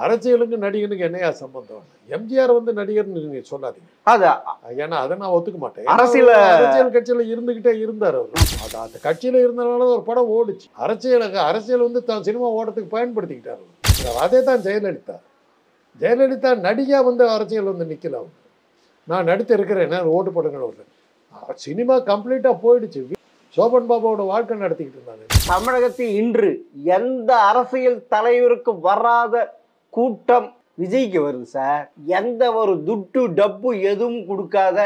அரசியலுக்கு நடிகனுக்கு என்னையா சம்பந்தம்? எம்ஜிஆர் வந்து நடிகர்னு நீங்க சொல்லாதீங்க. ஏன்னா அதை நான் ஒத்துக்க மாட்டேன். அரசியல் கட்சியில இருந்துகிட்டே இருந்தார் அவர். அது அந்த கட்சியில இருந்தனால ஒரு படம் ஓடிச்சு. அரசியல் வந்து தான் சினிமா ஓடத்துக்கு பயன்படுத்திக்கிட்டாரு. அதே தான் ஜெயலலிதா. ஜெயலலிதா நடிகா வந்து அரசியல் வந்து நிக்கல. அவங்க நான் நடித்து இருக்கிறேன் ஓட்டு போடுங்க. சினிமா கம்ப்ளீட்டா போயிடுச்சு. சோபன் பாபாவோட வாழ்க்கை நடத்திக்கிட்டு இருந்தாங்க. தமிழகத்தில் இன்று எந்த அரசியல் தலைவருக்கு வராத கூட்டம் விஜய்க்கு வருது சார். எந்த ஒரு துட்டு டப்பு எதுவும் கொடுக்காத,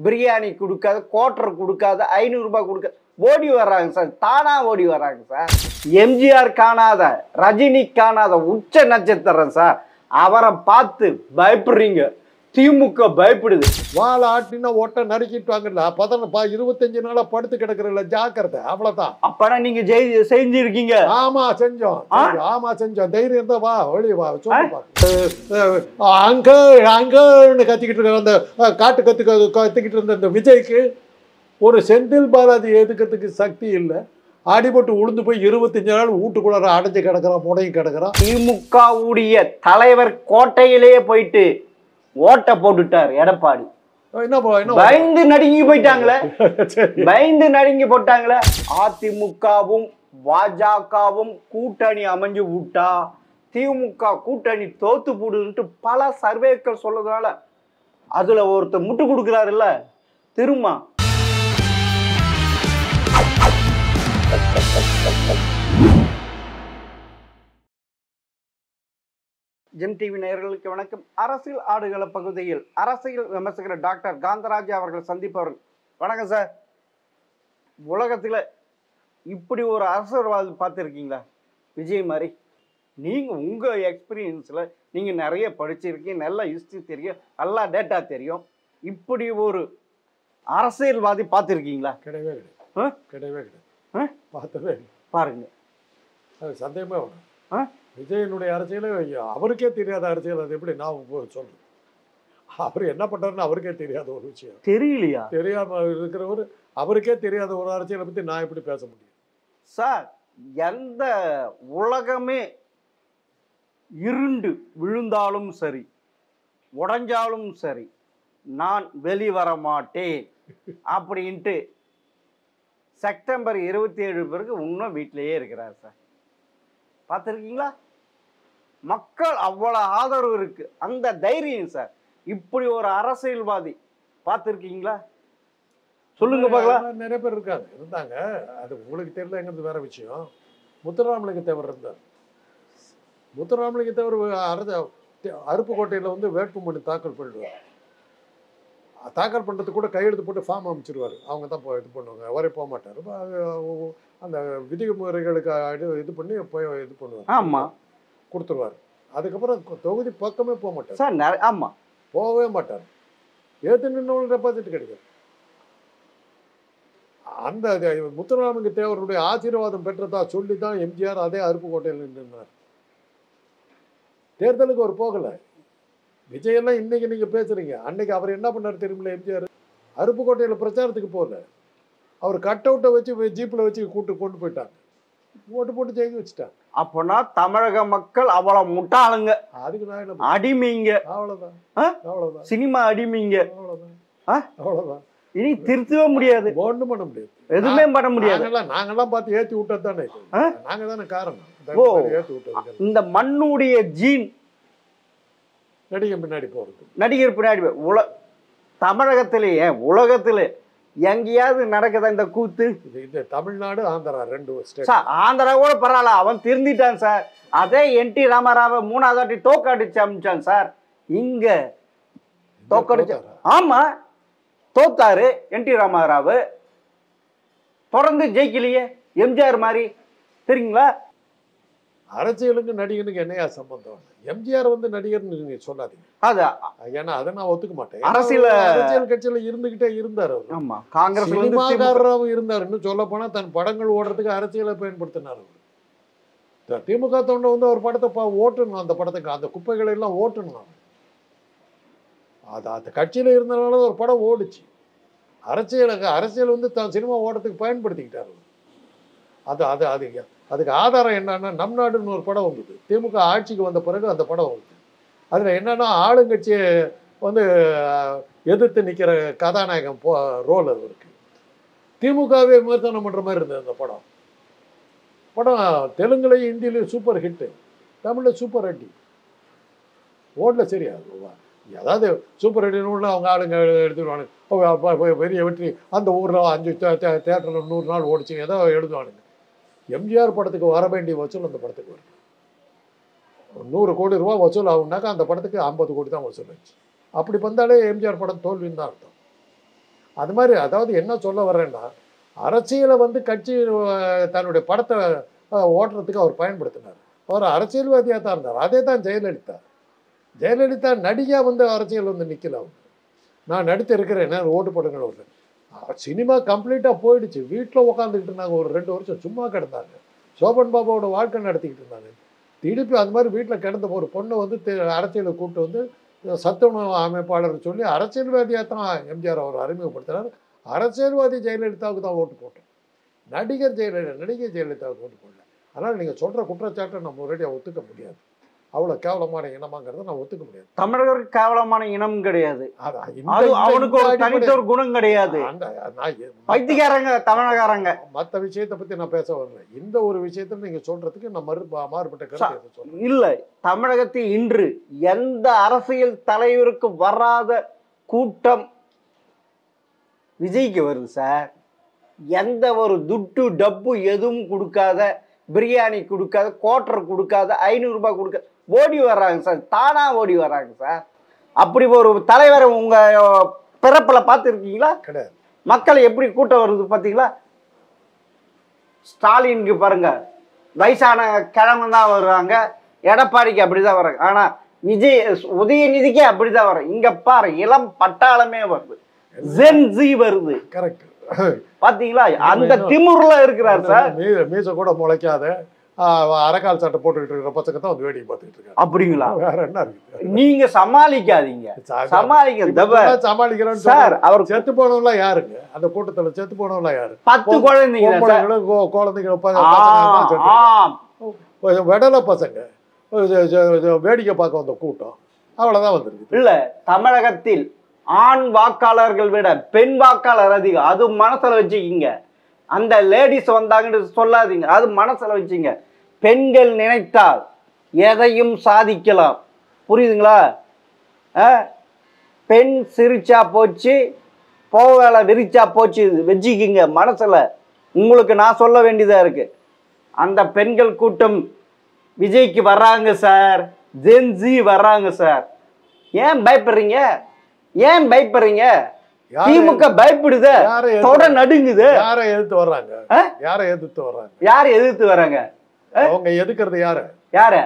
பிரியாணி கொடுக்காத, கோட்டர் கொடுக்காத, 500 ரூபாய் கொடுக்க ஓடி வர்றாங்க சார். தானா ஓடி வர்றாங்க சார். எம்ஜிஆர் காணாத, ரஜினி காணாத உச்ச நட்சத்திரம் சார். அவரை பார்த்து பயப்படுறீங்க. திமுக பயப்படுது. வாழ ஆட்டினா ஓட்ட நறுக்கிட்டுவாங்கல்ல. 25 நாளா படுத்து கிடக்குறல, ஜாக்கிரதை. அவ்வளவுதான். அப்பனா நீங்க செஞ்சிருக்கீங்க. ஆமா செஞ்சோம். ஆமா செஞ்சோம். தைரியம் இருந்தா வா, வெளியே வா. அங்க அங்கன்னு கத்திக்கிட்டு இருக்க அந்த காட்டு கத்திக்கிட்டு இருந்த இந்த விஜய்க்கு ஒரு செந்தில் பாலாஜி எதுக்கிறதுக்கு சக்தி இல்லை. அடிபட்டு உளுந்து போய் 25 நாள் வீட்டுக்குள்ளார அடைஞ்சு கிடக்குறான், முடங்கி கிடக்குறான். திமுக உடைய தலைவர் கோட்டையிலேயே போயிட்டு ஓட்ட போட்டுட்டார் எடப்பாடி. பயந்து நடுங்கி போயிட்டாங்களே. பயந்து நடுங்கி போட்டாங்களே. அதிமுகவும் பாஜகவும் கூட்டணி அமைஞ்சு விட்டா திமுக கூட்டணி தோத்து போடுன்ட்டு பல சர்வேக்கள் சொல்றதுனால அதுல ஒருத்தர் முட்டு கொடுக்கிறாருல்ல திரும்ப. ஜெம் டிவி நேயர்களுக்கு வணக்கம். அரசியல் ஆடுகள பகுதியில் அரசியல் விமர்சகர் டாக்டர் காந்தராஜ் அவர்கள் சந்திப்பவர்கள். வணக்கம் சார். உலகத்தில் இப்படி ஒரு அரசியல்வாதி பார்த்துருக்கீங்களா விஜய் மாதிரி? நீங்கள் உங்கள் எக்ஸ்பீரியன்ஸில் நீங்கள் நிறைய படிச்சிருக்கீங்க, நல்ல ஹிஸ்ட்ரி தெரியும், நல்லா டேட்டா தெரியும். இப்படி ஒரு அரசியல்வாதி பார்த்துருக்கீங்களா? கிடையவே கிடையாது. கிடையவே கிடையாது. பார்த்தவே பாருங்க. அது சந்தேகமே வரும். விஜயனுடைய அரசியல் அவருக்கே தெரியாத அரசியல். அது எப்படி நான் சொல்றேன்? அவர் என்ன பண்றாருன்னு அவருக்கே தெரியாத ஒரு விஷயம். தெரியலையா? தெரியாம இருக்கிறவர் அவருக்கே தெரியாத ஒரு அரசியலை பத்தி நான் எப்படி பேச முடியும் சார்? எந்த உலகமே இருண்டு விழுந்தாலும் சரி, உடைஞ்சாலும் சரி, நான் வெளிவர மாட்டேன் அப்படின்ட்டு செப்டம்பர் 27 பிறகு இன்னும் வீட்டிலேயே இருக்கிறார் சார். பார்த்துருக்கீங்களா? மக்கள் அவ்வளவு ஆதரவு இருக்கு. அந்த தைரியம் சார். இப்படி ஒரு அரசியல்வாதி பார்த்துருக்கீங்களா? சொல்லுங்க பார்க்கலாம். நிறைய பேர் இருந்தாங்க. அது உங்களுக்கு தெரியலங்கிறது வேற விஷயம். முத்துராமலிங்க தேவர் இருந்தார். முத்துராமலிங்க தேவர் அருப்புக்கோட்டையில் வந்து வேட்புமனு தாக்கல் பண்ணுவார். தாக்கல் பண்ணுறது கூட கையெழுத்து போட்டு ஃபார்ம் அமைச்சிருவார். அவங்க தான் இது பண்ணுவாங்க. அவரே போக மாட்டார். அந்த விதிமுறைகளுக்கு இது பண்ணி போய் இது பண்ணுவார். ஆமாம், கொடுத்துருவார். அதுக்கப்புறம் தொகுதி பக்கமே போக மாட்டார் சார். ஆமாம், போகவே மாட்டார். ஏற்று நின்று டெபாசிட் கிடைக்கும். அந்த முத்துராமலிங்க தேவருடைய ஆசீர்வாதம் பெற்றதா சொல்லி தான் எம்ஜிஆர் அதே அருப்புக்கோட்டையில் நின்றார். தேர்தலுக்கு அவர் போகலை. விஜயெல்லாம் இன்னைக்கு நீங்க பேசுறீங்க. அன்னைக்கு அவர் என்ன பண்ணார் தெரியுமில்ல? எம்ஜிஆர் அருப்புக்கோட்டையில் பிரச்சாரத்துக்கு போகல. அவர் கட் அவுட்டை வச்சு ஜீப்பில் வச்சு கொண்டு போயிட்டாங்க. ஓட்டு போட்டு ஜெயிக்க வச்சுட்டாங்க. அப்போனா தமிழக மக்கள் அவ்வளவு முட்டாளுங்க. அதுக்கு நான் என்ன அடிமைங்க. அவ்வளவுதான். அவ்வளவுதான். சினிமா அடிமைங்க. அவ்வளவுதான். அவ்வளவுதான். இனி திருத்தவே முடியாது. ஒன்றும் பண்ண முடியாது. எதுவுமே பண்ண முடியாது. நாங்கெல்லாம் பார்த்து ஏற்றி விட்டது தானே. நாங்க தானே காரணம். ஏற்றி விட்டது. இந்த மண்ணுடைய ஜீன் நடிகர் பின்னாடி போறது. நடிகர் பின்னாடி தமிழகத்திலேயே உலகத்திலே எங்கேயாவது நடக்குதா இந்த கூத்து? இது தமிழ்நாடு, ஆந்திரா 2 ஸ்டேட். ஆந்திரா கூட பரவாயில்ல, அவன் திருந்திட்டான் சார். அதே என்டி ராமராவ 3வது வாட்டி தோக்கடிச்சு அமைச்சான் சார். இங்க தோக்கடிச்சு. ஆமா, தோத்தாரு என்டி ராமராவ். தொடர்ந்து ஜெயிக்கலையே எம்ஜிஆர் மாதிரி. தெரியுங்களா? அரசியலுக்கு நடிகனுக்கு என்னையா சம்பந்தம்? எம்ஜிஆர் வந்து நடிகர்னு நீங்க சொல்லாதீங்க. ஏன்னா அதை நான் ஒத்துக்க மாட்டேன். அரசியல் கட்சியில இருந்துகிட்டே இருந்தார் அவர். ஆமா, காங்கிரஸ் சினிமாக்காரராகவும் இருந்தார். இன்னும் சொல்ல போனா தன் படங்கள் ஓடுறதுக்கு அரசியலை பயன்படுத்தினார் அவர். திமுக தொண்டை வந்து ஒரு படத்தை ஓட்டணும். அந்த படத்துக்கு அந்த குப்பைகளை எல்லாம் ஓட்டணும். அது அந்த கட்சியில இருந்தனால ஒரு படம் ஓடிச்சு. அரசியல் வந்து தான் சினிமா ஓடுறதுக்கு பயன்படுத்திக்கிட்டார். அது அது அது அதுக்கு ஆதாரம் என்னன்னா நம் நாடுன்னு ஒரு படம் வந்தது, திமுக ஆட்சிக்கு வந்த பிறகு அந்த படம் வந்தது. அதில் என்னன்னா ஆளுங்கட்சியை வந்து எதிர்த்து நிற்கிற கதாநாயகன் ரோல் அது இருக்கு. திமுகவே விமர்சனம் பண்ணுற மாதிரி இருந்தது அந்த படம். தெலுங்குலையும் ஹிந்திலையும் சூப்பர் ஹிட்டு, தமிழில் சூப்பர் அடி ஓடல. சரியா அதாவது சூப்பர் ஹிட்னு அவங்க ஆளுங்க எடுத்துடுவானுங்க, பெரிய வெற்றி, அந்த ஊரில் 5 தேட்டரில் 100 நாள் ஓடிச்சு ஏதோ எழுதுவானுங்க. எம்ஜிஆர் படத்துக்கு வர வேண்டிய வசூல் அந்த படத்துக்கு வருது. 100 கோடி ரூபா வசூல் ஆகுனாக்கா அந்த படத்துக்கு 50 கோடி தான் வசூல் ஆச்சு. அப்படி வந்தாலே எம்ஜிஆர் படம் தோல்வின்னு தான் அர்த்தம். அது மாதிரி அதாவது என்ன சொல்ல வர்றேன்னா, அரசியலை வந்து கட்சி தன்னுடைய படத்தை ஓட்டுறதுக்கு அவர் பயன்படுத்தினார். அவர் அரசியல்வாதியாக தான் இருந்தார். அதே தான் ஜெயலலிதா. ஜெயலலிதா நடிகையாக வந்து அரசியல் வந்து நிற்கல. அவங்க நான் நடித்து இருக்கிறேன், என்ன ஓட்டு போடுங்க. ஒரு சினிமா கம்ப்ளீட்டாக போயிடுச்சு. வீட்டில் உட்காந்துக்கிட்டு இருந்தாங்க, ஒரு 2 வருஷம் சும்மா கிடந்தாங்க. சோபன் பாபாவோட வாழ்க்கை நடத்திக்கிட்டு இருந்தாங்க. திருப்பி அந்த மாதிரி வீட்டில் கிடந்த ஒரு பொண்ணை வந்து அரசியலை கூப்பிட்டு வந்து சத்துணவு அமைப்பாளர் சொல்லி அரசியல்வாதியாக தான் எம்ஜிஆர் அவர் அறிமுகப்படுத்தினார். அரசியல்வாதி ஜெயலலிதாவுக்கு தான் ஓட்டு போட்டோம். நடிகை ஜெயலலிதாவுக்கு ஓட்டு போடல. அதனால் நீங்கள் சொல்கிற குற்றச்சாட்டை நம்ம ஒரேடியாக ஒத்துக்க முடியாது. அவ்வளோ கேவலமான இனமாங்கிறத நான் ஒத்துக்க முடியாது. தமிழர்களுக்கு கேவலமான இனம் கிடையாது, அவனுக்கு ஒரு தனித்த ஒரு குணம் கிடையாது. பைத்தியக்காரங்க தமிழகாரங்க. மற்ற விஷயத்தை பற்றி நான் பேச வரல. இந்த ஒரு விஷயத்தை நீங்கள் சொல்றதுக்கு நான் மாறுபட்ட கருத்து சொல்றேன். இல்லை, தமிழகத்தில் இன்று எந்த அரசியல் தலைவருக்கு வராத கூட்டம் விஜய்க்கு வருது சார். எந்த ஒரு துட்டு டப்பு எதுவும் கொடுக்காத, பிரியாணி கொடுக்காத, கோட்டர் கொடுக்காத, 500 ரூபாய் கொடுக்க ஓடி வர்றாங்க சார். தானா ஓடி வர்றாங்க சார். அப்படி ஒரு தலைவரை உங்க பிறப்புல பார்த்துருக்கீங்களா? கிடையாது. மக்கள் எப்படி கூட்டம் வருது பார்த்தீங்களா? ஸ்டாலினுக்கு பாருங்க, வயசான கிழமை தான் வருவாங்க. எடப்பாடிக்கு அப்படிதான் வர்றாங்க. ஆனா விஜய் உதயநிதிக்கே அப்படிதான் வர்றாங்க. இங்க பாரு, இளம் பட்டாளமே வருது, ஜென்ஸி வருது. கரெக்ட். பாத்தீங்களா? அந்த திமிர்ல இருக்கிறார் சார். மீச கூட முளைக்காத அரைக்கால் சட்டை போட்டுக்கிட்டு இருக்கிற பசங்க தான் வந்து வேடிக்கை பார்த்துக்கிட்டு இருக்காங்க. அப்படிங்களா? வேற என்ன இருக்கு? நீங்க சமாளிக்காதீங்க, சமாளிக்கிறேன் சார். அவர் செத்து போனவங்களாம் யாருங்க? அந்த கூட்டத்துல செத்து போனவங்களாம் யாரு? 10 குழந்தைங்க, வெடல பசங்க வேடிக்கை பார்க்க வந்த கூட்டம் அவ்வளவுதான் வந்திருக்கு. இல்ல, தமிழகத்தில் ஆண் வாக்காளர்கள் விட பெண் வாக்காளர் அதிகம். அது மனசுல வச்சுக்கிங்க. அந்த லேடிஸ் வந்தாங்கன்னு சொல்லாதீங்க, அது மனசுல வச்சுங்க. பெண்கள் நினைத்தால் எதையும் சாதிக்கலாம். புரியுதுங்களா? பெண் சிரிச்சா போச்சு, போவேலை விரிச்சா போச்சு, வச்சுக்கிங்க மனசுல. உங்களுக்கு நான் சொல்ல வேண்டியதா இருக்கு. அந்த பெண்கள் கூட்டம் விஜய்க்கு வர்றாங்க சார், ஜென்ஸி வர்றாங்க சார். ஏன் பயப்படுறீங்க? ஏன் பயப்படுறீங்க? திமுக பயப்படுது, தொட நடுங்குது. யாரை எதிர்த்து வர்றாங்க? யாரை எதிர்த்து வர்றாங்க? யாரை எதிர்த்து வர்றாங்க? அவங்க எதுக்குறது யாரு? யாரு?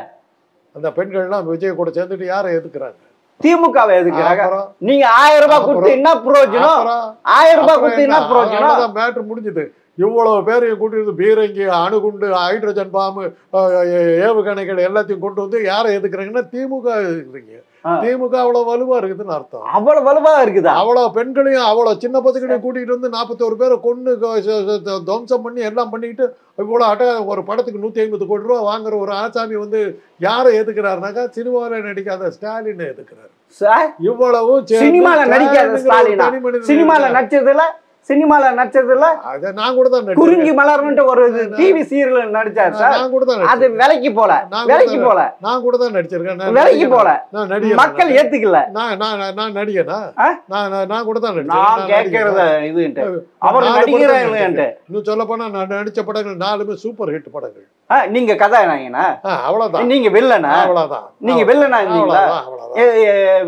அந்த பெண்கள்லாம் விஜய் கூட சேர்ந்துட்டு யாரை எதுக்குறாங்க? திமுகவை எதுக்குறாங்க. நீங்க 1000 ரூபாய் கொடுத்து என்ன பிரயோஜனம்? 1000 ரூபாய் கொடுத்து என்ன பிரயோஜனம்? மேட்ரு முடிஞ்சது. இவ்வளவு பேரையும் கூட்டிட்டு பீரங்கி, அணுகுண்டு, ஹைட்ரஜன் பாம்பு, ஏவுகணைகள் எல்லாத்தையும் கொண்டு வந்து யாரை எதுக்குறாங்கன்னா திமுக எதுக்குறீங்க. திமுக அவ்வளவு வலுவா இருக்குதுன்னு அர்த்தம். அவ்வளவு வலுவா இருக்குதா? அவ்வளவு பெண்களையும் அவ்வளவு சின்ன பசங்களையும் கூட்டிட்டு வந்து 41 பேரை கொண்டு துவம்சம் பண்ணி எல்லாம் பண்ணிட்டு இவ்வளவு ஒரு படத்துக்கு 150 கோடி ரூபா வாங்குற ஒரு ஆசாமி வந்து யாரை எதுக்குறாருனாக்கா சினிமாவில நடிக்காத ஸ்டாலின் எதுக்குறாரு. இவ்வளவு சினிமால நடிக்காத ஸ்டாலினா? சினிமால நடிச்சதுல நான் கூட தான் குறிஞ்சி மலர்னு ஒரு டிவி சீரியல் நடிச்சார் சார். நான் கூட தான். அது வேலைக்கு போல நான் கூட தான் நடிச்சிருக்கேன். வேலைக்கு போல மக்கள் ஏத்துக்கல. நான் நடிகனா? நான் கூட தான் நான் கேக்குறத இதுன்ட்டு அவர் நடிகராங்க. இன்னும் சொல்ல போனா நான் நடிச்ச படங்கள் 4மே சூப்பர் ஹிட் படங்கள். நீங்க கதாநாயகனா? அவ்வளவுதான். நீங்க வில்லனா? அவ்வளவுதான். நீங்க வில்லனா இருந்தீங்களா?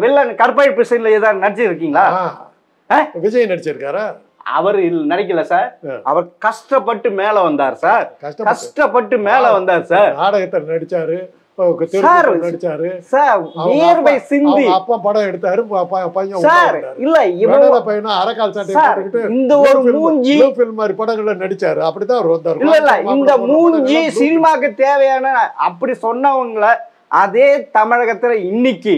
வில்லன் கருப்பாய் பிசைன்ல ஏதாவது நடிச்சிருக்கீங்களா? விஜய் நடிச்சிருக்காரா? அவர் நடிக்கல சார். அவர் கஷ்டப்பட்டு மேல வந்தார் சார். கஷ்டப்பட்டு மேல வந்தார் சார். நாடகத்தில் நடிச்சாரு, நடிச்சாரு சார். நியர்பை சிந்தி அப்பா படம் எடுத்தாரு. சார் இல்ல இவரோட பையனா அரைக்கால் சட்டை போட்டுக்கிட்டு இந்த ஒரு மூஞ்சி ஃபில்ம் மாதிரி படங்கள்ல நடிச்சாரு. அப்படிதான் அவர் வந்தாரு. இல்ல இல்ல, இந்த மூஞ்சி சினிமாக்கு தேவையான அப்படி சொன்னவங்கள அதே தமிழகத்துல இன்னைக்கு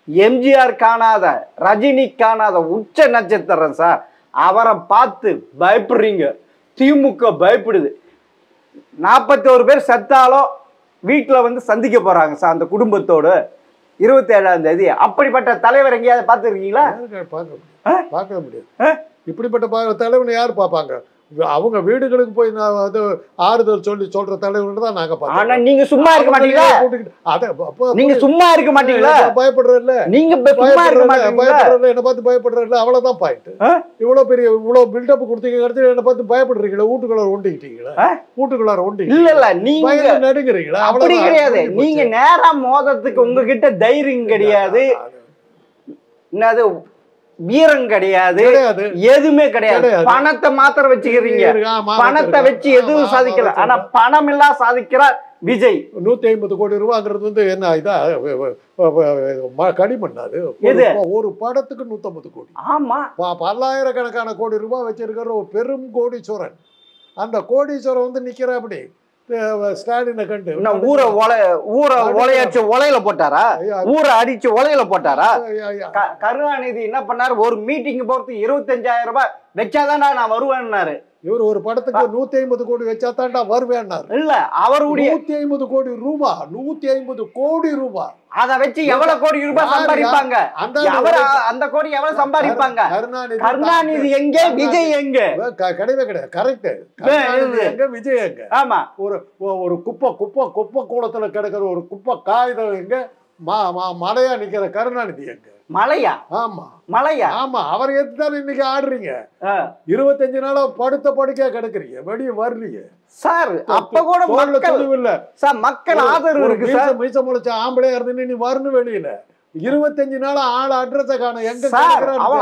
எம்ஜிஆர் காணாத, ரஜினி காணாத உச்ச நட்சத்திரம் சார். அவரை பார்த்து பயப்படுறீங்க. திமுக பயப்படுது. 41 பேர் செத்தாலும் வீட்டுல வந்து சந்திக்க போறாங்க சார் அந்த குடும்பத்தோடு 27ஆம் தேதி. அப்படிப்பட்ட தலைவர் எங்கேயாவது பார்த்துருக்கீங்களா? பார்க்க முடியாது. இப்படிப்பட்ட தலைவனை யார் பார்ப்பாங்க? அவங்க வீடுகளுக்கு போய் நான் அது ஆறுதல் சொல்ற தலைவர்கள் தான் நாங்க பார்த்தோம். ஆனா நீங்க சும்மா இருக்க மாட்டீங்களா? நீங்க சும்மா இருக்க மாட்டீங்களா? பயப்படுறல, நீங்க சும்மா இருக்க மாட்டீங்களா? பயப்படுறல, என்ன பார்த்து பயப்படுறல, அவ்வளவுதான் பாயிண்ட். இவ்வளவு பில்டப் கொடுத்தீங்க, அடுத்து என்ன பார்த்து பயப்படுறீங்களா? வீட்டுக்குள்ளார ஒண்டிக்கிட்டீங்களா? வீட்டுக்குள்ளார ஒண்டி இல்ல நீங்க நடுங்குறீங்களா? அப்படி கிடையாது. நீங்க நேரா மோதத்துக்கு உங்ககிட்ட தைரியம் கிடையாது, என்னது வீரம் கிடையாது, எதுவுமே கிடையாது. பணத்தை மாத்திரம் வச்சுக்கிறீங்க. பணத்தை வச்சு எதுவும் சாதிக்கல. ஆனா பணம் எல்லாம் சாதிக்கிறார் விஜய். 150 கோடி ரூபாங்கிறது வந்து என்ன இதா கடிமண்ணாது? ஒரு படத்துக்கு 150 கோடி. ஆமா, பல்லாயிரக்கணக்கான கோடி ரூபாய் வச்சிருக்கிற ஒரு பெரும் கோடீஸ்வரன். அந்த கோடீஸ்வரன் வந்து நிக்கிற அப்படி ஸ்டாலினை கண்டு ஊரை ஒலையடிச்சு ஒலையில போட்டாரா? ஊரை அடிச்சு ஒலையில போட்டாரா? கருணாநிதி என்ன பண்ணாரு? ஒரு மீட்டிங் போறதுக்கு 25,000 ரூபாய் வச்சாதான் நான் வருவேன்னாரு. இவர் ஒரு படத்துக்கு 150 கோடி வச்சா தாண்டா வருவேன்னாரு. இல்ல, அவருடைய 150 கோடி ரூபாய், 150 கோடி ரூபாய். அத வச்சு எவ்வளவு கோடி ரூபாய் சம்பாதிப்பாங்க? அந்த கோடி எவ்வளவு சம்பாதிப்பாங்க? கருணாநிதி எங்க, விஜய் எங்க? கிடையவே கிடையாது. கரெக்ட். எங்க, விஜய் எங்க? ஆமா, ஒரு குப்பை கூடத்துல கிடக்கிற ஒரு குப்பை காகிதம் எங்க? மலையா நிக்கிற கருணாநிதி எங்க? மலையா? ஆமா, மலையா? ஆமா, அவர் எடுத்துதான் இன்னைக்கு ஆடுறீங்க. 25 நாளா படுத்த படுக்கையா கிடக்குறீங்க, வெளியே வரலீங்க சார். அப்ப கூட மக்கள் இல்ல சார், மக்கள் ஆதரவு இருக்கு சார். மீச முளைச்ச ஆம்பளையா இருந்து நீ வரணும் வெளியில. 25 நாளா ஆள் அட்ரஸ காணோம். எங்க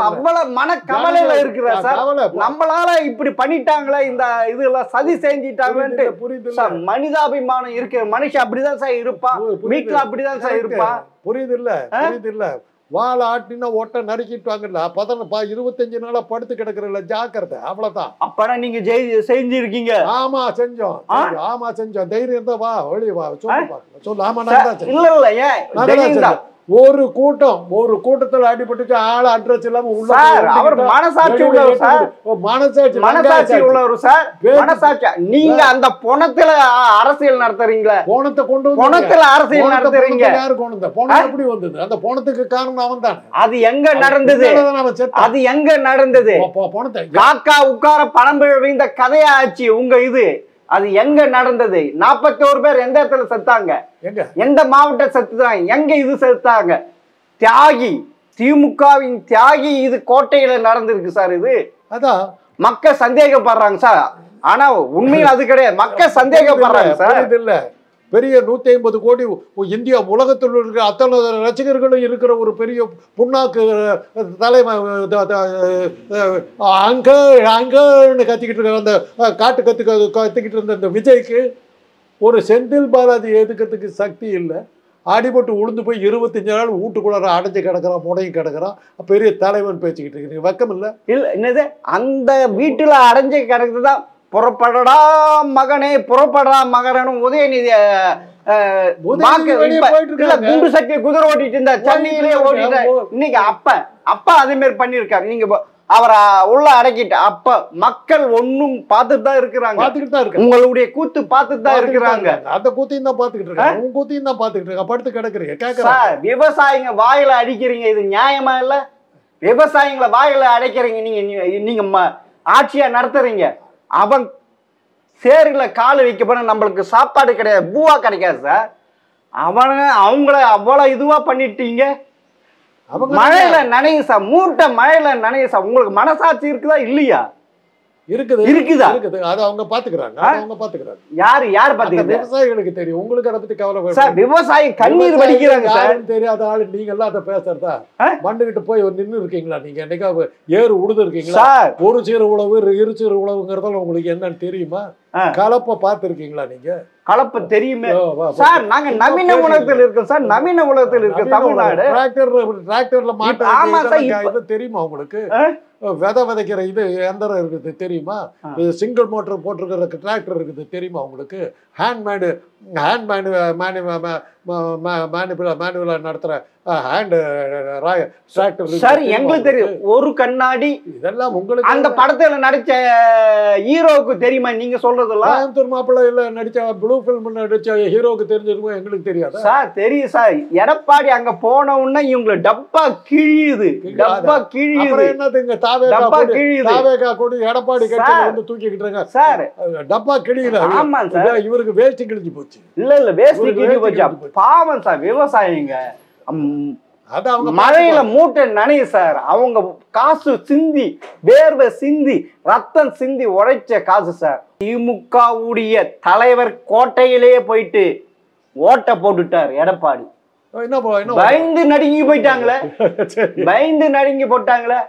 அவ்வளவு மன கவலையில இருக்கிற சார். நம்மளால இப்படி பண்ணிட்டாங்களே, இந்த இதெல்லாம் சதி செஞ்சிட்டாங்கன்னு புரியுது. மனிதாபிமானம் இருக்கிற மனுஷன் அப்படிதான் சார் இருப்பான். வீட்டுல அப்படிதான் சார் இருப்பான். புரியுது இல்ல? புரியுது இல்ல? வாழை ஆட்டினா ஒட்ட நறுக்கிட்டாங்கல்ல, 25 நாளா படுத்து கிடக்குறல, ஜாக்கிரதை. அவ்வளவுதான். அப்பனா நீங்க செஞ்சிருக்கீங்க? ஆமா செஞ்சோம். ஆமா செஞ்சோம். தைரியம் தான், வா வெளியே வா, சொல்லு. ஆமா நான் தான் செஞ்சேன். இல்ல இல்ல, ஏன் ஒரு கூட்டத்துல அடிபட்டு ஆள் அட்ரஸ் இல்லாம உள்ள அவர் மனசாட்சி உள்ளவர் சார். மனசாட்சி உள்ளவர் சார். மனசாட்சி. நீங்க அந்த பணத்துல அரசியல் நடத்துறீங்களா? பணத்துல அரசியல் நடத்துறீங்க. யாரு கொண்டு பணம் எப்படி வந்தது? அந்த பணத்துக்கு காரணம் அவன் தான். அது எங்க நடந்தது? அது எங்க நடந்தது? காக்கா உட்கார பணம் இந்த கதையாச்சு உங்க இது. அது எங்க நடந்தது? 41 பேர் எந்த இடத்துல செத்தாங்க? எந்த மாவட்ட செத்துதாங்க? எங்க இது செத்தாங்க? தியாகி, திமுகவின் தியாகி இது கோட்டையில நடந்திருக்கு சார். இது அதான் மக்கள் சந்தேகப்படுறாங்க சார். ஆனா உண்மையில் அது கிடையாது. மக்கள் சந்தேகப்படுறாங்க சார். இது இல்ல, பெரிய 150 கோடி இந்தியா உலகத்தில் இருக்கிற அத்தனை ரசிகர்களும் இருக்கிற ஒரு பெரிய புண்ணாக்கு தலைமை அங்கன்னு கத்திக்கிட்டு இருக்க அந்த காட்டு கத்திக்கிட்டு இருந்த இந்த விஜய்க்கு ஒரு செந்தில் பாலாஜி எதுக்கிறதுக்கு சக்தி இல்லை. அடிபட்டு உளுந்து போய் 25 நாள் வீட்டுக்குள்ளார அடைஞ்சு கிடக்குறான், முடங்கி கிடக்குறான். பெரிய தலைவன் பேச்சுக்கிட்டு இருக்கு. வெக்கம் இல்லை? இல்ல, என்னது அந்த வீட்டுல அடைஞ்சு கிடக்குதுதான். புறப்படடா மகனே, புறப்படா மகனும் உதயநிதி குண்டு சட்டி குதிரை ஓட்டிட்டு இருந்தா, சென்னையிலேயே ஓட்டிட்டு. இன்னைக்கு அப்பா அதே மாதிரி பண்ணிருக்காரு. நீங்க அவரை உள்ள அடக்கிட்டு அப்ப மக்கள் ஒன்னும் பார்த்துட்டு தான் இருக்கிறாங்க. உங்களுடைய கூத்து பார்த்துட்டு தான் இருக்கிறாங்க. அந்த கூத்தையும் தான் பார்த்துக்கிட்டு இருக்காங்க. உங்க கூத்தையும் தான் பார்த்துக்கிட்டு இருக்காங்க. படுத்து கிடக்குறீங்க. கேட்கறாங்க. விவசாயிங்க வாயில அடிக்கிறீங்க, இது நியாயமா இல்ல? விவசாயிங்களை வாயில அடைக்கிறீங்க. நீங்க ஆட்சியா நடத்துறீங்க. அவன் சேரில காலு வைக்க போன நம்மளுக்கு சாப்பாடு கிடையாது, பூவா கிடைக்காது சார். அவங்கள அவ்வளவு இதுவா பண்ணிட்டீங்க. மழையில நனையும் சார், மூட்டை மழையில நனையும் சார். உங்களுக்கு மனசாட்சி இருக்குதா இல்லையா? இருக்குதா? அது அவங்க பாத்துக்கிறாங்க. அவங்க பாத்துக்கிறாங்க. யாரு பாத்துக்கிறது? விவசாயிகளுக்கு தெரியும். உங்களுக்கு அதை பத்தி கவலை சார். விவசாயி கண்ணீர் வடிக்கிறாங்க சார். தெரியாத ஆளு நீங்க எல்லாம் அதை பேசுறதா? மண்டுகிட்டு போய் நின்று இருக்கீங்களா? நீங்க என்னைக்கா ஏறு உழுது இருக்கீங்களா? ஒரு சீர உழவு, இரு சீர உழவுங்கிறதால உங்களுக்கு என்னன்னு தெரியுமா? கலப்ப பாத்துருக்கீங்களா? நீங்க கலப்ப தெரியுமே சார். நாங்க நவீன உலகத்தில் இருக்கோம் சார். நவீன உலகத்தில் இருக்க தமிழ்நாடு டிராக்டர்ல மாட்டு தெரியுமா உங்களுக்கு? விதை விதைக்கிற இது எந்திரம் இருக்குது தெரியுமா? சிங்கிள் மோட்டர் போட்டிருக்கிற டிராக்டர் இருக்குது தெரியுமா உங்களுக்கு? ஹேண்ட்மேடு ஹேண்ட் மேனுவலா நடத்துற ஹேண்ட் டிராக்டர். சரி, எங்களுக்கு தெரியும். ஒரு கண்ணாடி இதெல்லாம் உங்களுக்கு அந்த படத்துல நடிச்ச ஹீரோவுக்கு தெரியுமா நீங்க சொல்றதெல்லாம்? கோயம்புத்தூர் மாப்பிள்ளை நடிச்ச ப்ளூ ஃபில்ம் நடிச்ச ஹீரோவுக்கு தெரிஞ்சிருக்கும், எங்களுக்கு தெரியாது சார். தெரியும் சார். எடப்பாடி அங்க போன உடனே இவங்க டப்பா கிழியுது, டப்பா கிழியுது. என்னதுங்க தாவேகா கூட எடப்பாடி கட்சியில வந்து தூக்கிக்கிட்டு இருக்காங்க சார். டப்பா கிழியல. ஆமா சார். இவருக்கு வேஷ்டி கிழிஞ்சு போச்சு. இல்ல வேஷ்டி கிழிஞ்சு போச்சு. பாவம் சார் விவசாயிங்க. மழையில மூட்டை நனைய சார். அவங்க காசு சிந்தி, வேர்வை சிந்தி, ரத்தம் சிந்தி உழைச்ச காசு சார். திமுகவுடைய தலைவர் கோட்டையிலேயே போயிட்டு ஓட்ட போட்டுட்டார் எடப்பாடி. பயந்து நடுங்கி போயிட்டாங்களே, பயந்து நடுங்கி போட்டாங்களே.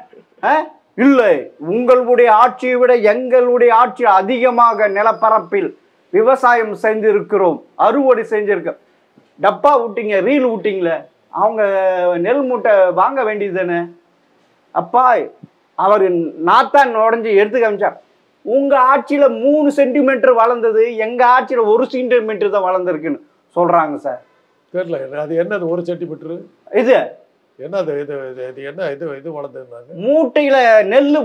இல்லை, உங்களுடைய ஆட்சியை விட எங்களுடைய ஆட்சி அதிகமாக நிலப்பரப்பில் விவசாயம் செஞ்சிருக்கிறோம், அறுவடை செஞ்சிருக்கோம். டப்பா விட்டீங்க, ரீல் விட்டீங்களே, அவங்க நெல் மூட்டை வாங்க வேண்டியது தானே. அப்பா அவர் நாத்தான் உடஞ்சி எடுத்து காமிச்சா, உங்க ஆட்சியில 3 சென்டிமீட்டர் வளர்ந்தது, எங்க ஆட்சியில 1 சென்டிமீட்டர் தான் வளர்ந்துருக்குன்னு சொல்றாங்க சார். தெரியல அது என்னது 1 சென்டிமீட்டர் இது என்னது? இது இது என்ன இது வளர்ந்துருந்தாங்க மூட்டையில நெல்லு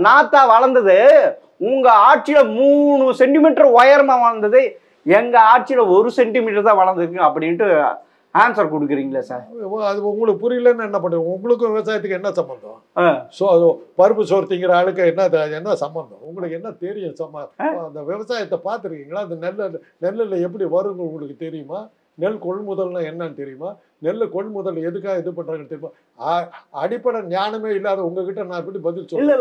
நாத்தா வளர்ந்தது. உங்க ஆட்சியில 3 சென்டிமீட்டர் உயரமா வளர்ந்தது, எங்க ஆட்சியில 1 சென்டிமீட்டர் தான் வளர்ந்துருக்கு அப்படின்ட்டு ஆன்சர் கொடுக்குறீங்களா சார்? அது உங்களுக்கு புரியலன்னு என்ன பண்ணுங்க? உங்களுக்கும் விவசாயத்துக்கு என்ன சம்பந்தம்? பருப்பு சோறு திங்கிற ஆளுக்கு என்ன சம்பந்தம்? உங்களுக்கு என்ன தெரியும்? அந்த விவசாயத்தை பார்த்துருக்கீங்களா? அந்த நெல்லில் எப்படி வருங்க உங்களுக்கு தெரியுமா? நெல் கொள்முதல்னா என்னன்னு தெரியுமா? நெல் கொள்முதல் எதுக்காக இது பண்றாங்கன்னு தெரியுமா? அடிப்படை ஞானமே இல்லாத உங்ககிட்ட நான் எப்படி பதில் சொல்ல? இல்ல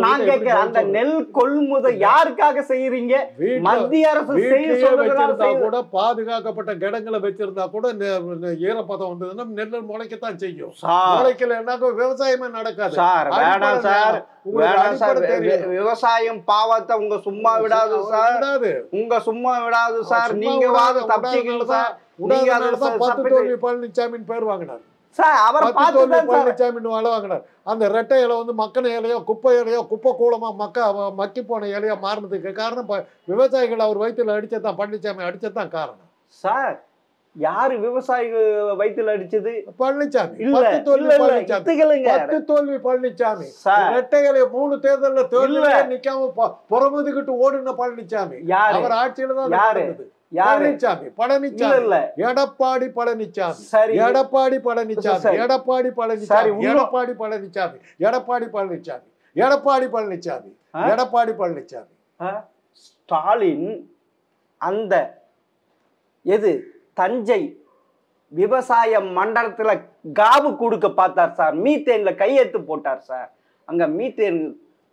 நான் கேட்கிறேன், அந்த நெல் கொள்முதல் யாருக்காக செய்யறீங்க? மத்திய அரசு வச்சிருந்தா கூட, பாதுகாக்கப்பட்ட கிடங்களை வச்சிருந்தா கூட ஈரப்பதம் வந்ததுன்னா நெல் முளைக்கத்தான் செய்யும். முளைக்கலன்னாக்க விவசாயமே நடக்காது சார். வேணாம் சார், வேணாம் சார். விவசாயம் பாவத்தை உங்க சும்மா விடாது சார், உங்க சும்மா விடாது சார். நீங்க வாத தப்பிக்கல சார். பழனிசாமின்னு பேர் வாங்கினார் சார். அவர் பழனிசாமின்னு வாங்கினார். அந்த ரெட்டை இலை வந்து மக்கன இலையோ குப்பை இலையோ குப்பை கூலமா மக்கி போன இலையா மாறினதுக்கு காரணம் விவசாயிகள் அவர் வயிற்றுல அடிச்சதான், பழனிசாமி அடிச்சதான் காரணம் சார். யாரு விவசாயிகள் வயிற்றுல அடிச்சது? பழனிசாமி. பத்து தோல்வி பழனிசாமி. ரெட்டை இலைய 3 தேர்தல்ல தோல்வி நிக்காம புறமுதுகிட்டு ஓடுன பழனிசாமி. அவர் ஆட்சியில தான் நடந்தது. பழனிசாமி பழனிசாமி எடப்பாடி பழனிசாமி எடப்பாடி பழனிசாமி எடப்பாடி பழனிசாமி எடப்பாடி பழனிசாமி எடப்பாடி பழனிசாமி எடப்பாடி பழனிசாமி எடப்பாடி பழனிசாமி. ஸ்டாலின் அந்த எது தஞ்சை விவசாய மண்டலத்துல காவு கொடுக்க பார்த்தார் சார். மீத்தேன்ல கையெழுத்து போட்டார் சார். அங்க மீத்தேன்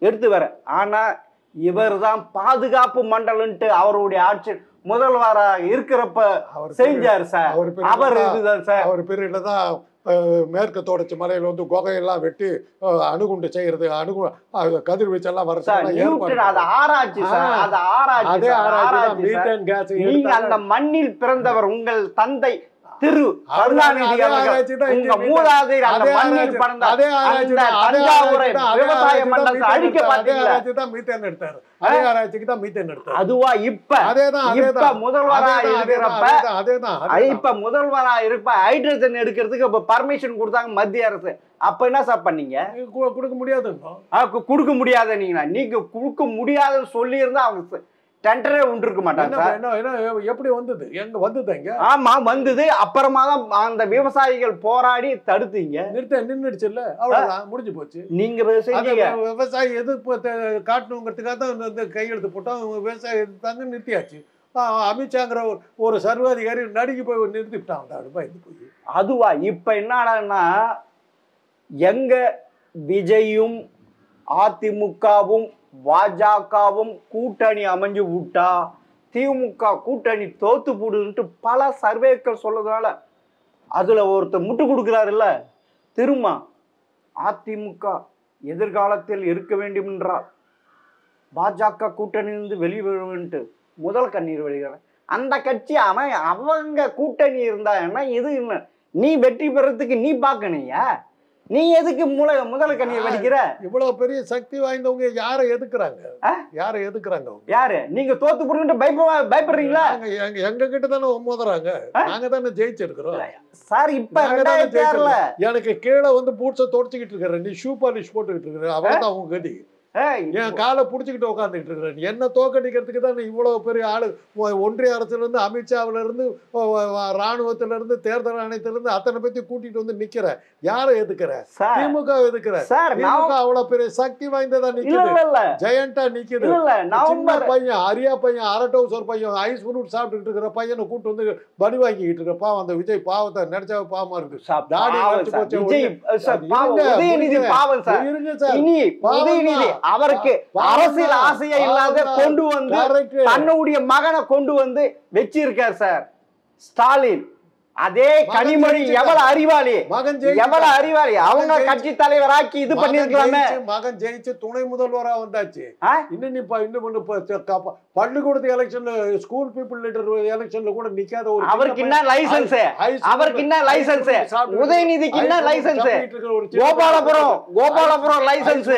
எடுத்து வர. ஆனா இவர் தான் பாதுகாப்பு மண்டலம்ட்டு அவருடைய ஆட்சி முதல்வரா இருக்கிறப்ப செஞ்சார் சார். அவர் இதுதான் சார். அவர் பேருல தான் மேற்கு தொடர்ச்சி மலையில வந்து குகையெல்லாம் வெட்டி அணுகுண்டு செய்யறது, கதிர்வீச்செல்லாம் வர ஆராய்ச்சி சார். அது ஆராய்ச்சி. நீங்க அந்த மண்ணில் பிறந்தவர், உங்கள் தந்தை திரு கருணாநிதி உங்க மூதாதையர் அந்த மண்ணில் பிறந்த தஞ்சாவூரை விவசாய மண்டலத்தை அழிக்க பார்த்தீங்களா? அதுவா இப்ப முதல்வரா இருப்ப ஹைட்ரஜன் எடுக்கிறதுக்கு பர்மிஷன் கொடுத்தாங்க மத்திய அரசு. அப்ப என்ன சார் பண்ணீங்க? கொடுக்க முடியாது. கொடுக்க முடியாத நீங்க கொடுக்க முடியாதுன்னு சொல்லி இருந்தா அவங்க டெண்டரே உண்டிருக்க மாட்டாங்க. எப்படி வந்தது? எங்க வந்தது? எங்க? ஆமா வந்தது. அப்புறமா தான் அந்த விவசாயிகள் போராடி தடுத்தீங்க. நின்றுடுச்சு இல்ல, அவ்வளவுதான், முடிஞ்சு போச்சு. நீங்க விவசாயி எதிர்ப்பு காட்டணுங்கிறதுக்காக தான் கையெழுத்து போட்டோம். விவசாயி தாங்க நிறுத்தியாச்சு. அமித்ஷாங்கிற ஒரு சர்வாதிகாரி நடுங்கி போய் நிறுத்திவிட்டான். போய் அதுவா இப்ப என்னடான்னா, எங்க விஜயும் அதிமுகவும் பாஜகவும் கூட்டணி அமைஞ்சு விட்டா திமுக கூட்டணி தோத்து போடுன்ட்டு பல சர்வேக்கள் சொல்றதுனால அதுல ஒருத்தர் முட்டு கொடுக்கிறாருல்ல, திரும்ப அதிமுக எதிர்காலத்தில் இருக்க வேண்டும் என்றால் பாஜக கூட்டணியிலிருந்து வெளிவருவன்ட்டு முதல் கண்ணீர் வழிகிறார். அந்த கட்சி அவங்க கூட்டணி இருந்தா என்ன இது? நீ வெற்றி பெறத்துக்கு நீ பார்க்கணையா? நீ எதுக்கு முதல கண்ணியை வடிக்கிற? இவ்வளவு பெரிய சக்தி வாய்ந்தவங்க யாரை எதுக்குறாங்க? யாரை எதுக்குறாங்க? யாரு? நீங்க தோத்து போட்டு பயப்படுறீங்களா? எங்க கிட்ட தானே மோதுறாங்க. நாங்க தானே ஜெயிச்சிருக்கிறோம் சார். இப்ப எனக்கு கீழே வந்து பூட்ஸை தொடச்சிக்கிட்டு இருக்கிற நீ ஷூ பாலிஷ் போட்டுக்கிட்டு இருக்கிற அவதான் அவங்க கதி. என் காலை புடிச்சுக்கிட்டு உட்காந்துக்கிட்டு இருக்கிறேன். என்ன தோக்கடிக்கிறதுக்கு தான் இவ்வளவு பெரிய ஆளு ஒன்றிய அரசுல இருந்து அமித்ஷாவில இருந்து ராணுவத்தில இருந்து தேர்தல் ஆணையத்தில இருந்து அத்தனை பேத்தி கூட்டிட்டு வந்து நிக்கிற. யாரை எதுக்குற? திமுக எதுக்குற? திமுக அவ்வளவு பெரிய சக்தி வாய்ந்ததா நிக்குது, ஜெயண்டா நிக்குது. சின்ன பையன் அரியா பையன் அரட்டோசர் பையன் ஐஸ் ஃப்ரூட் சாப்பிட்டுட்டு இருக்கிற பையனை கூட்டு வந்து பலி வாங்கிக்கிட்டு இருக்க பாவம். அந்த விஜய் பாவத்தை நடிச்சா பாவமா இருக்கு. தாடி வச்சு போச்சு. அவருக்கு அரசியல் ஆசையா இல்லாத கொண்டு வந்து தன்னுடைய மகனை கொண்டு வந்து வச்சிருக்கார் சார் ஸ்டாலின். அதே கனிமொழி எவ்வளவு அறிவாளி, எவ்வளவு அறிவாளி. அவங்க கட்சி தலைவராக்கி இது பண்ணிருக்கலாமே. மகன் ஜெயிச்சு துணை முதல்வரா வந்தாச்சு. இன்னும் பள்ளிக்கூடத்து எலெக்ஷன்ல ஸ்கூல் பீப்புள் லீடர் எலெக்ஷன்ல கூட நிக்காத ஒரு அவருக்கு என்ன லைசன்ஸ்? அவருக்கு என்ன லைசன்ஸ்? உதயநிதிக்கு என்ன லைசன்ஸ்? கோபாலபுரம் லைசன்ஸ்.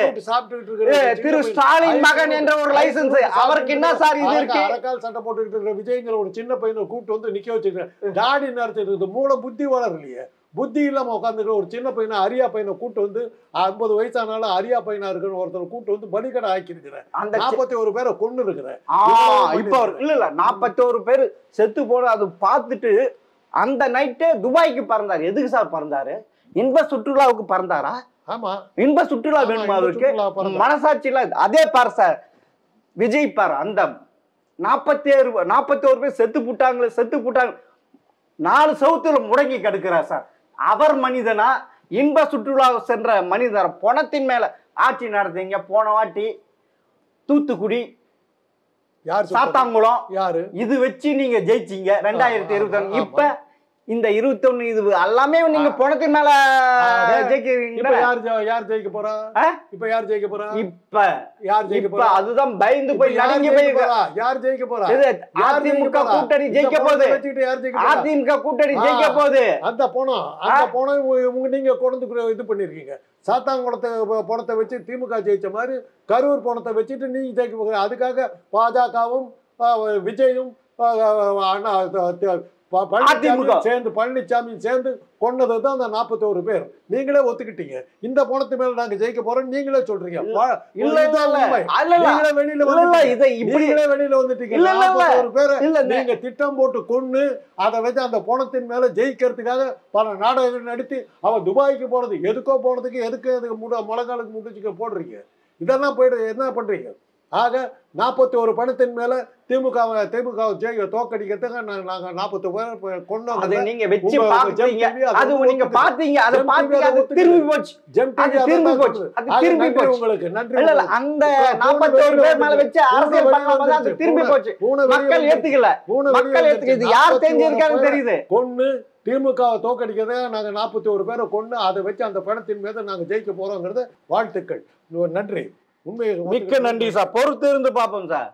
திரு ஸ்டாலின் மகன் என்ற ஒரு லைசன்ஸ் அவருக்கு என்ன சார் இது இருக்கு? அரக்கால் சட்டை போட்டுக்கிட்டு இருக்கிற விஜய்ங்கிற ஒரு சின்ன பையனை கூப்பிட்டு வந்து நிக்க வச்சிருக்கேன். தாடி நடத்தி மூளை புத்தி வளரலையே. புத்தி இல்லாம உட்காந்துட்டு ஒரு சின்ன பையனை அரியா பையனை கூட்டு வந்து 50 வயசானாலும் அரியா பையனா இருக்குன்னு ஒருத்தர் கூட்டு வந்து பலிகடை ஆக்கி இருக்கிறேன். 41 பேரை கொண்டு இருக்கிறேன். இப்ப இல்ல 41 பேர் செத்து போன அது பார்த்துட்டு அந்த நைட்டே துபாய்க்கு பறந்தாரு. எதுக்கு சார் பறந்தாரு? இன்ப சுற்றுலாவுக்கு பறந்தாரா? ஆமா, இன்ப சுற்றுலா வேணுமா அவருக்கு? மனசாட்சி இல்ல. அதே பாரு சார் விஜய் பாரு, அந்த 41 பேர் செத்து போட்டாங்க. 4 சவுத்துல முடங்கி கிடக்கிறார் சார். அவர் மனிதனா? இன்ப சுற்றுலா சென்ற மனிதர் பணத்தின் மேல ஆட்சி நடந்தீங்க. போன வாட்டி தூத்துக்குடி, சாத்தாங்குளம் யாரு இது வச்சு நீங்க ஜெயிச்சீங்க 2021. இப்ப இந்த 21 இது எல்லாமே நீங்க பணத்தின் மேல ஜெயிக்கிறீங்க. யார் ஜெயிக்க போறா? இப்ப யார் ஜெயிக்க போறா? இப்ப யார் ஜெயிக்க போறா? அதுதான் பயந்து போய் நடுங்கி போய் யார் ஜெயிக்க போறா? அதிமுக கூட்டணி ஜெயிக்க போகுது. அதிமுக கூட்டணி ஜெயிக்க போகுது. அந்த பணம் நீங்க கொண்டு இது பண்ணிருக்கீங்க. சாத்தாங்குளத்தை பணத்தை வச்சு திமுக ஜெயிச்ச மாதிரி கரூர் பணத்தை வச்சுட்டு நீங்க ஜெயிக்க போக. அதுக்காக பாஜகவும் விஜயும் பழனிசாமி சேர்ந்து கொண்டதுதான் அந்த 41 பேர். நீங்களே ஒத்துக்கிட்டீங்க. இந்த பணத்து மேல நாங்க ஜெயிக்க போறோம் நீங்களே சொல்றீங்க. வெளியில வந்துட்டீங்க. 41 பேரை நீங்க திட்டம் போட்டு கொண்டு அதை வச்சு அந்த பணத்தின் மேல ஜெயிக்கிறதுக்காக பல நாடகங்கள் நடித்து அவன் துபாய்க்கு போனது எதுக்கோ போனதுக்கு எதுக்கு முழங்காலுக்கு முடிச்சுக்க போடுறீங்க. இதெல்லாம் போயிட்டு என்ன பண்றீங்க? ஆக 41 பணத்தின் மேல திமுக தோக்கடிக்கிறதுக்கு நாங்க 40 பேர் கொண்டோம். அதை நீங்க வெச்சு பாத்தீங்க. அது நீங்க பாத்தீங்க. அது பாத்தீங்க. அது திரும்பி போச்சு. திரும்பி போச்சு. உங்களுக்கு நன்றி. இல்ல அந்த 41 பேர் மேல வெச்சு அரசியல் பண்ணாம அது திரும்பி போச்சு. மக்கள் ஏத்துக்கல. இது யார் தெரிஞ்சிருக்கான்னு தெரியுது. கொன்னு திமுகவை தோக்கடிக்கிறத நாங்க 41 பேரை கொண்டு அதை வச்சு அந்த பணத்தின் மீது நாங்க ஜெயிக்க போறோங்கிறது வாழ்த்துக்கள். நன்றி. மிக்க நன்றி சார். பொறுத்து இருந்து பார்ப்போம் சார்.